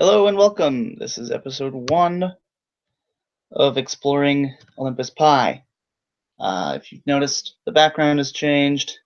Hello and welcome. This is episode 1 of Exploring Olympus Pi. If you've noticed, the background has changed.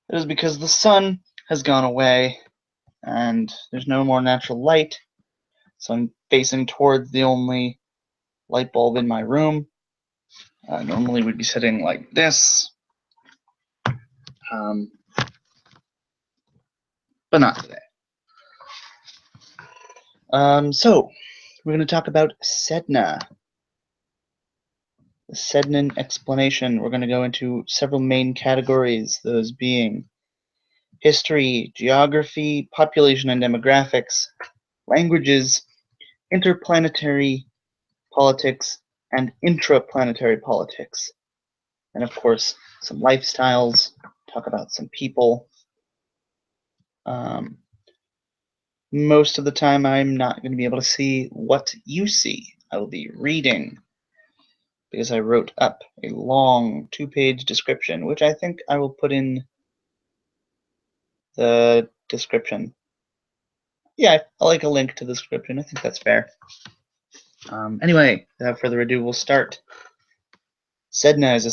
It is because the sun has gone away and there's no more natural light, so I'm facing towards the only light bulb in my room. Normally we'd be sitting like this, but not today. So, we're going to talk about Sedna. The Sednan explanation. We're going to go into several main categories, those being history, geography, population and demographics, languages, interplanetary politics, and intraplanetary politics. And of course, some lifestyles, talk about some people. Most of the time, I'm not going to be able to see what you see. I will be reading because I wrote up a long 2-page description, which I think I will put in the description. Yeah, I like a link to the description. I think that's fair. Anyway, without further ado, we'll start. Sedna is a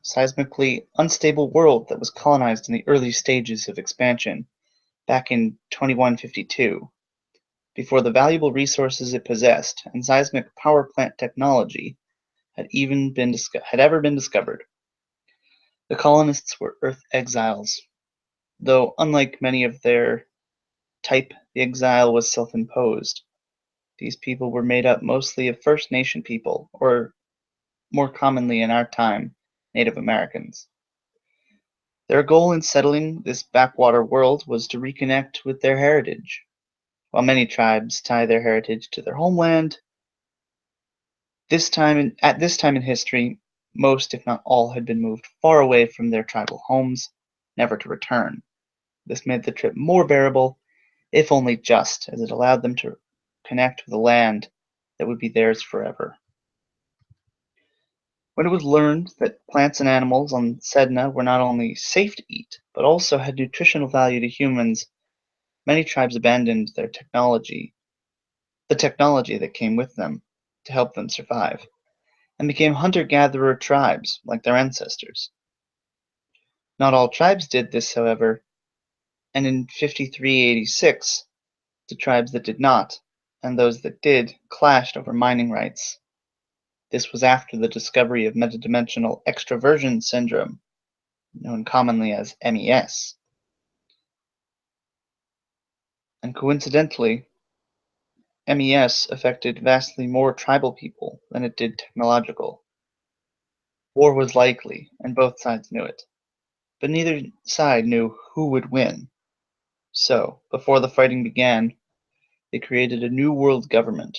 seismically unstable world that was colonized in the early stages of expansion back in 2152, before the valuable resources it possessed and seismic power plant technology had ever been discovered. The colonists were Earth exiles, though unlike many of their type, the exile was self-imposed. These people were made up mostly of First Nation people, or more commonly in our time, Native Americans. Their goal in settling this backwater world was to reconnect with their heritage. While many tribes tie their heritage to their homeland, at this time in history, most, if not all, had been moved far away from their tribal homes, never to return. This made the trip more bearable, if only just, as it allowed them to connect with a land that would be theirs forever. When it was learned that plants and animals on Sedna were not only safe to eat, but also had nutritional value to humans, many tribes abandoned the technology that came with them, to help them survive, and became hunter-gatherer tribes like their ancestors. Not all tribes did this, however, and in 5386, the tribes that did not, and those that did, clashed over mining rights. This was after the discovery of metadimensional extraversion syndrome, known commonly as MES. And coincidentally, MES affected vastly more tribal people than it did technological. War was likely, and both sides knew it. But neither side knew who would win. So, before the fighting began, they created a new world government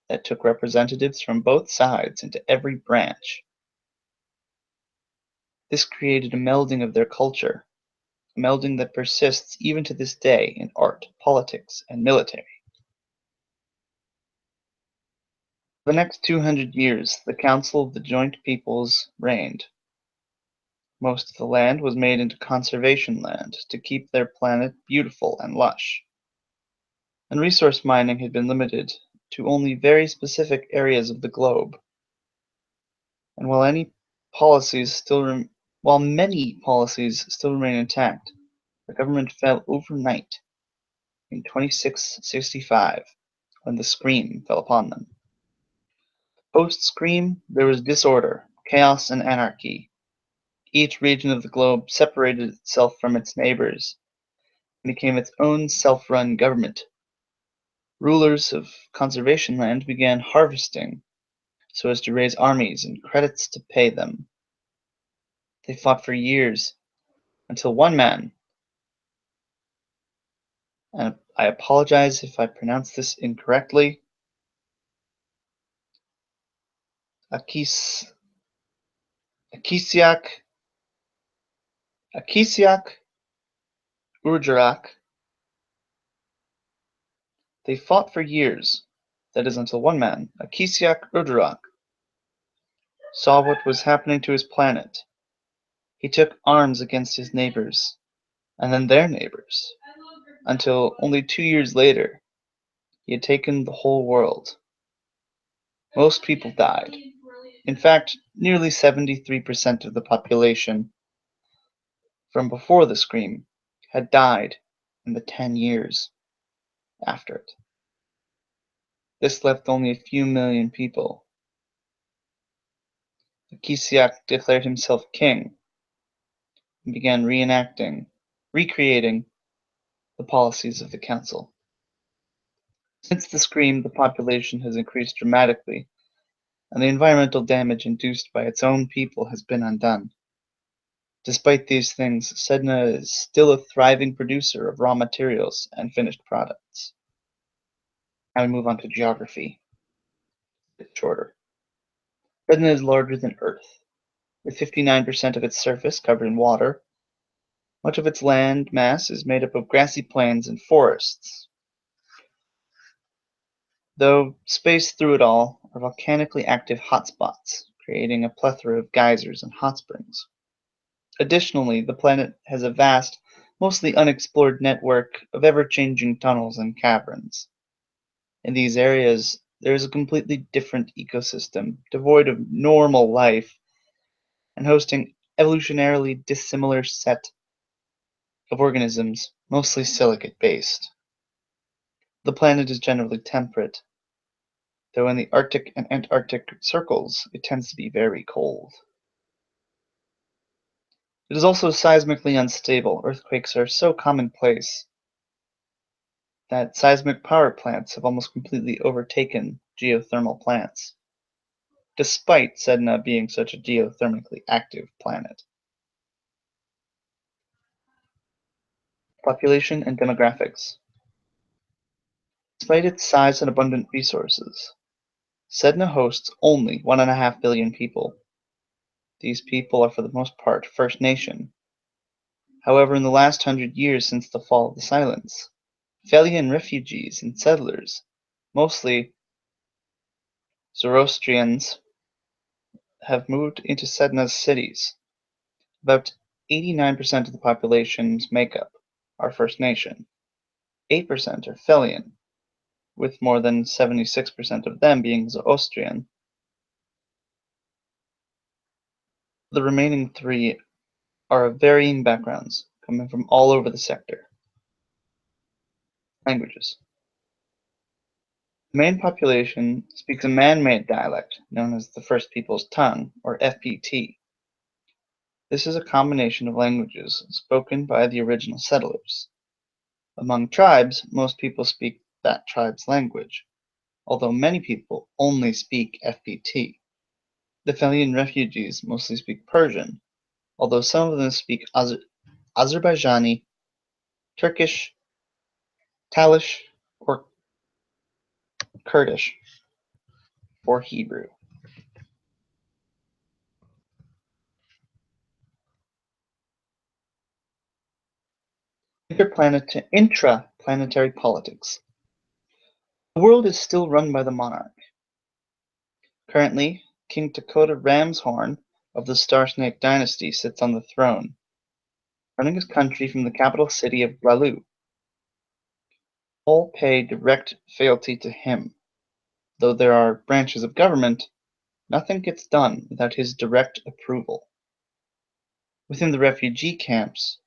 that took representatives from both sides into every branch. This created a melding of their culture, a melding that persists even to this day in art, politics, and military. For the next 200 years, the Council of the Joint Peoples reigned. Most of the land was made into conservation land to keep their planet beautiful and lush. And resource mining had been limited to only very specific areas of the globe. And while many policies still remain intact, the government fell overnight in 2665 when the Scream fell upon them. Post-Scream, there was disorder, chaos, and anarchy. Each region of the globe separated itself from its neighbors and became its own self-run government. Rulers of conservation land began harvesting so as to raise armies and credits to pay them. They fought for years until one man, and I apologize if I pronounce this incorrectly, Akisiak Urjarak. They fought for years, that is until one man, Akisiak Urjarak, saw what was happening to his planet. He took arms against his neighbors, and then their neighbors, until only 2 years later he had taken the whole world. Most people died. In fact, nearly 73% of the population from before the scream had died in the 10 years after it. This left only a few million people. The Kisiak declared himself king and began recreating the policies of the council. Since the scream, the population has increased dramatically, and the environmental damage induced by its own people has been undone. Despite these things, Sedna is still a thriving producer of raw materials and finished products. Now we move on to geography. It's shorter. Sedna is larger than Earth, with 59% of its surface covered in water. Much of its land mass is made up of grassy plains and forests, though spaced through it all are volcanically active hotspots, creating a plethora of geysers and hot springs. Additionally, the planet has a vast, mostly unexplored network of ever-changing tunnels and caverns. In these areas, there is a completely different ecosystem, devoid of normal life, and hosting evolutionarily dissimilar set of organisms, mostly silicate-based. The planet is generally temperate, though in the Arctic and Antarctic circles it tends to be very cold. It is also seismically unstable. Earthquakes are so commonplace that seismic power plants have almost completely overtaken geothermal plants, despite Sedna being such a geothermically active planet. Population and demographics. Despite its size and abundant resources, Sedna hosts only 1.5 billion people. These people are for the most part First Nation. However, in the last 100 years since the fall of the Silence, Felian refugees and settlers, mostly Zoroastrians, have moved into Sedna's cities. About 89% of the population's makeup are First Nation. 8% are Felian, with more than 76% of them being Zoroastrian. The remaining 3 are of varying backgrounds, coming from all over the sector. Languages. The main population speaks a man-made dialect known as the First Peoples Tongue, or FPT. This is a combination of languages spoken by the original settlers. Among tribes, most people speak that tribe's language, although many people only speak FPT. The Felian refugees mostly speak Persian, although some of them speak Azerbaijani, Turkish, Talish, or Kurdish, or Hebrew. Intraplanetary politics. The world is still run by the monarch. Currently, King Dakota Ramshorn of the Starsnake dynasty sits on the throne, running his country from the capital city of Blalu. All pay direct fealty to him. Though there are branches of government, nothing gets done without his direct approval. Within the refugee camps,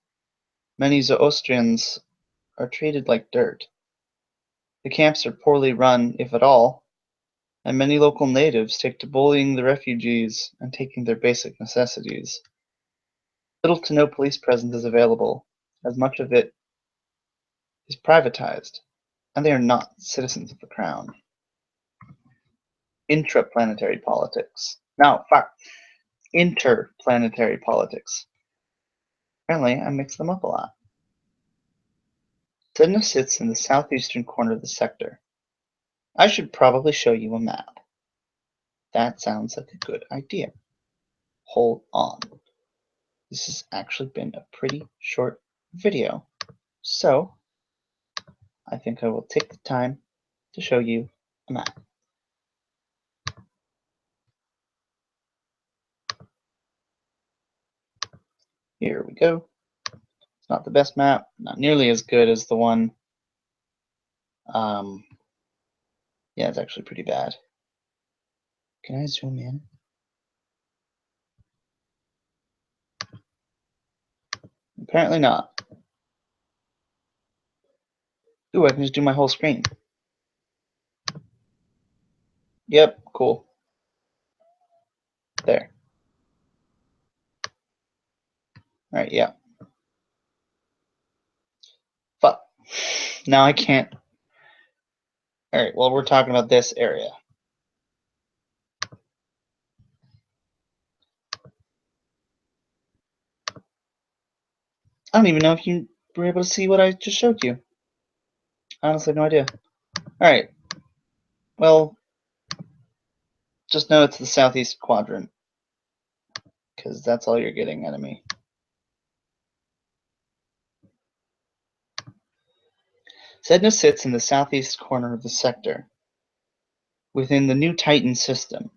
many Zoroastrians are treated like dirt. The camps are poorly run, if at all, and many local natives take to bullying the refugees and taking their basic necessities. Little to no police presence is available, as much of it is privatized, and they are not citizens of the crown. Intraplanetary politics. Now, interplanetary politics. Apparently, I mix them up a lot. Sedna sits in the southeastern corner of the sector. I should probably show you a map. That sounds like a good idea. Hold on. This has actually been a pretty short video, so I think I will take the time to show you a map. Here we go. It's not the best map, not nearly as good as the one. Yeah, it's actually pretty bad. Can I zoom in? Apparently not. Ooh, I can just do my whole screen. Yep, cool. There. Alright, yeah. Fuck. Now I can't. Alright, well, we're talking about this area. I don't even know if you were able to see what I just showed you. I honestly have no idea. Alright. Well, just know it's the southeast quadrant, because that's all you're getting out of me. Sedna sits in the southeast corner of the sector, within the new Titan system.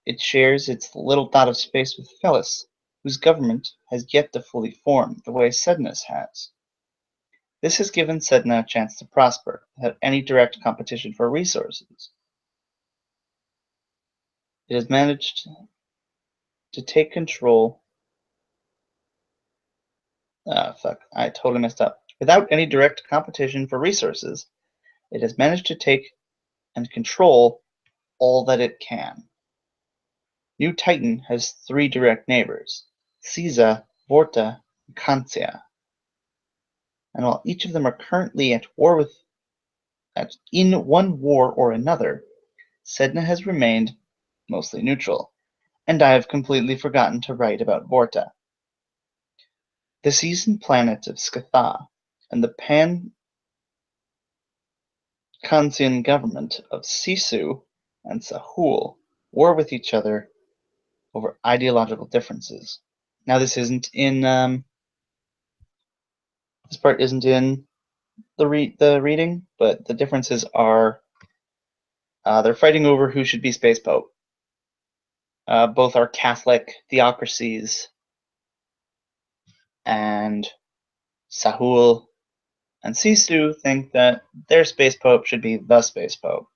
It shares its little dot of space with Felis, whose government has yet to fully form the way Sedna's has. This has given Sedna a chance to prosper without any direct competition for resources. It has managed to take control. Fuck, I totally messed up. Without any direct competition for resources, it has managed to take and control all that it can. New Titan has 3 direct neighbors: Caesar, Vorta, and Kantia. And while each of them are currently in one war or another, Sedna has remained mostly neutral, and I have completely forgotten to write about Vorta. The seasoned planet of Skatha and the pan-Kansian government of Sisu and Sahul war with each other over ideological differences. Now this part isn't in the reading, but the differences are they're fighting over who should be space pope. Both are Catholic theocracies, and Sahul and Sisu think that their space pope should be the space pope,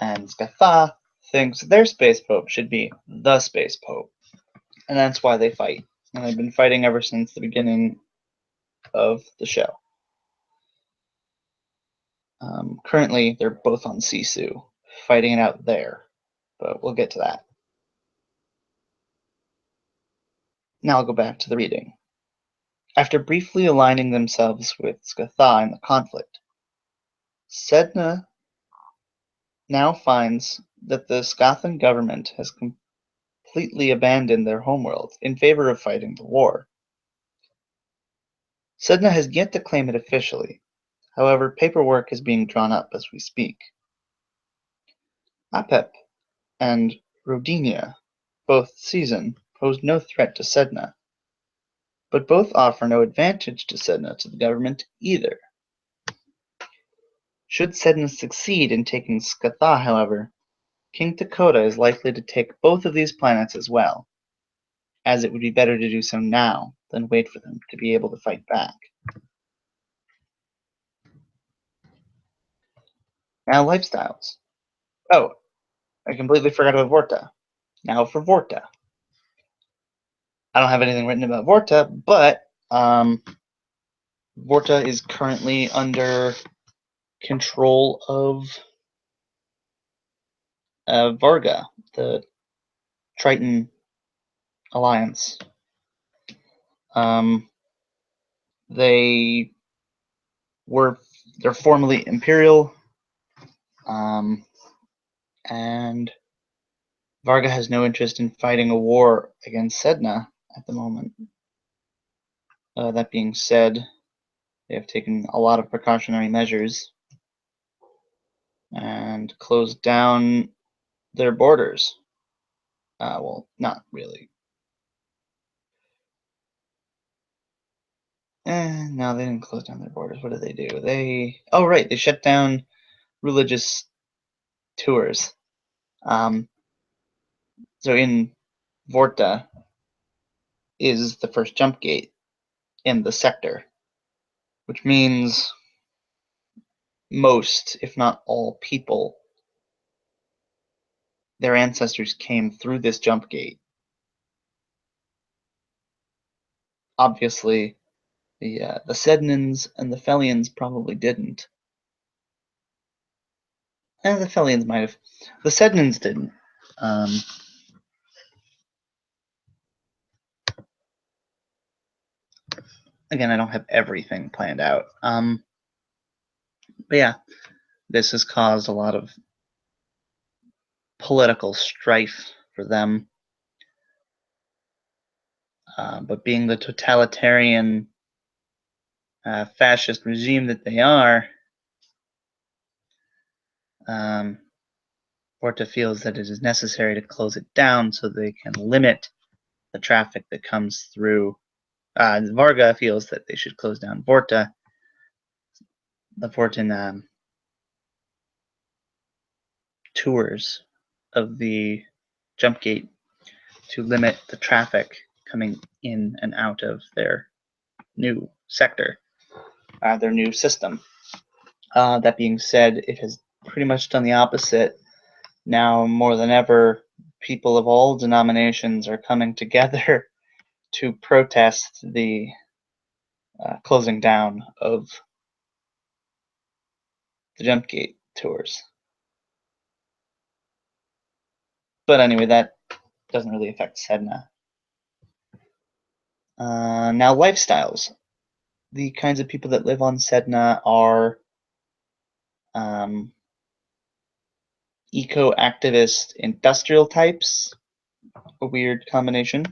and Skatha thinks their space pope should be the space pope, and that's why they fight. And they've been fighting ever since the beginning of the show. Currently, they're both on Sisu, fighting it out there, but we'll get to that. Now I'll go back to the reading. After briefly aligning themselves with Skatha in the conflict, Sedna now finds that the Skathan government has completely abandoned their homeworld in favor of fighting the war. Sedna has yet to claim it officially, however paperwork is being drawn up as we speak. Apep and Rodinia, both seasoned, pose no threat to Sedna, but both offer no advantage to Sedna to the government either. Should Sedna succeed in taking Skatha, however, King Dakota is likely to take both of these planets as well, as it would be better to do so now than wait for them to be able to fight back. Now lifestyles. Oh, I completely forgot about Vorta. Now for Vorta. I don't have anything written about Vorta, but Vorta is currently under control of Varga, the Triton Alliance. They're formerly imperial, and Varga has no interest in fighting a war against Sedna at the moment. That being said, they have taken a lot of precautionary measures and closed down their borders. Well, not really. No, they didn't close down their borders. What did they do? Oh right, they shut down religious tours. So in Vorta is the first jump gate, in the sector, which means most, if not all, people, their ancestors came through this jump gate. Obviously, the Sednans and the Felians probably didn't. And the Felians might have. The Sednans didn't. Again, I don't have everything planned out. But yeah, this has caused a lot of political strife for them. But being the totalitarian fascist regime that they are, Vorta feels that it is necessary to close it down so they can limit the traffic that comes through. Varga feels that they should close down Vorta. The Vortan tours of the jump gate to limit the traffic coming in and out of their new sector, their new system. That being said, it has pretty much done the opposite. Now, more than ever, people of all denominations are coming together to protest the closing down of the jump gate tours. But anyway, that doesn't really affect Sedna. Now, lifestyles. The kinds of people that live on Sedna are eco-activist industrial types, a weird combination,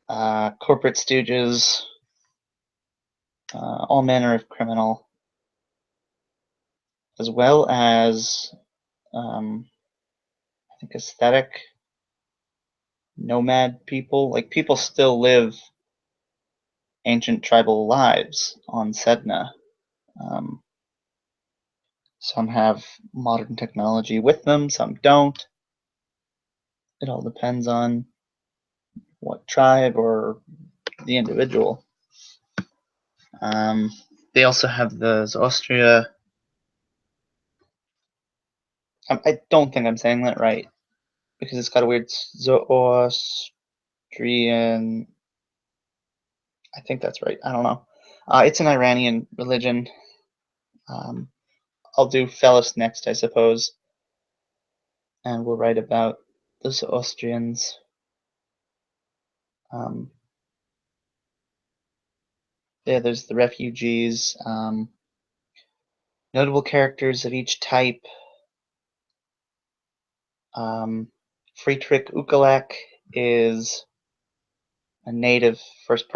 corporate stooges, all manner of criminal, as well as I think aesthetic nomad people. Like, people still live ancient tribal lives on Sedna. Some have modern technology with them, some don't. It all depends on what tribe or the individual. They also have the Austria. I don't think I'm saying that right because it's got a weird Austrian. I think that's right. I don't know. It's an Iranian religion. I'll do Fellis next, I suppose, and we'll write about the Austrians. Yeah, there's the refugees. Notable characters of each type. Friedrich Ukalak is a native First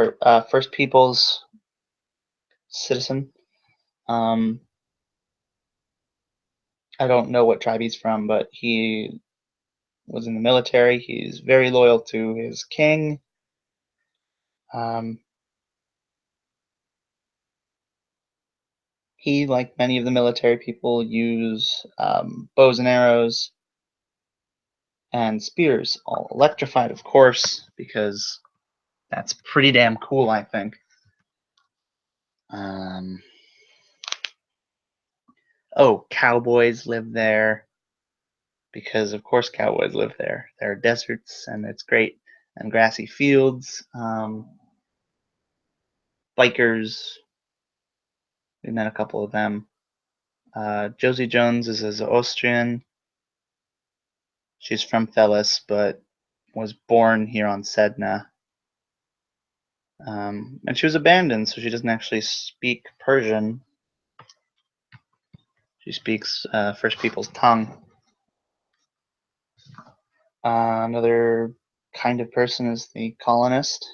Peoples citizen. I don't know what tribe he's from, but he was in the military. He's very loyal to his king. He, like many of the military people, use bows and arrows and spears, all electrified, of course, because that's pretty damn cool, I think. Oh, cowboys live there because, of course, cowboys live there. There are deserts, and it's great, and grassy fields. Bikers, we met a couple of them. Josie Jones is an Austrian. She's from Fellis, but was born here on Sedna. And she was abandoned, so she doesn't actually speak Persian. She speaks First People's tongue. Another kind of person is the colonist,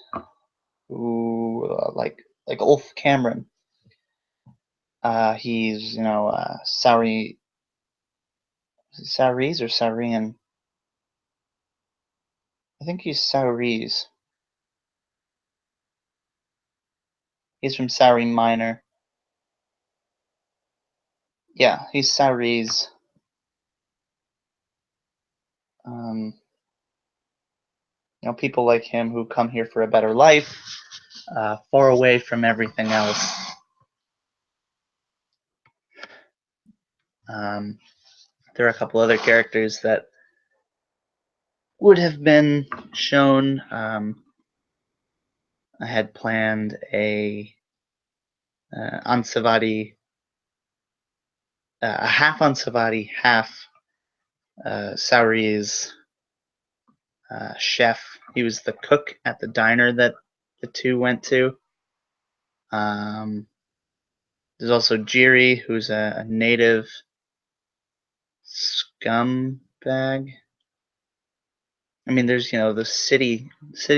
who like Ulf Cameron. He's Sauri. Sauris or Saurian? I think he's Sauris. He's from Sauri Minor. Yeah, he's Sauris. People like him who come here for a better life. far away from everything else. There are a couple other characters that would have been shown. I had planned a Ansavati, a half Ansavati, half Sauri's chef. He was the cook at the diner that the two went to. There's also Jiri, who's a native scumbag. I mean, there's the city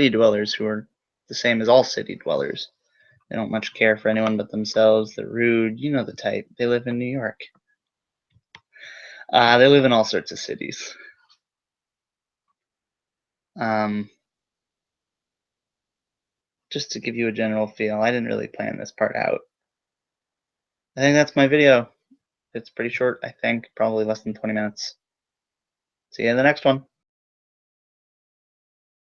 dwellers who are the same as all city dwellers. They don't much care for anyone but themselves. They're rude. You know the type. They live in New York. They live in all sorts of cities. Just to give you a general feel, I didn't really plan this part out. I think that's my video. It's pretty short, I think, probably less than 20 minutes. See you in the next one.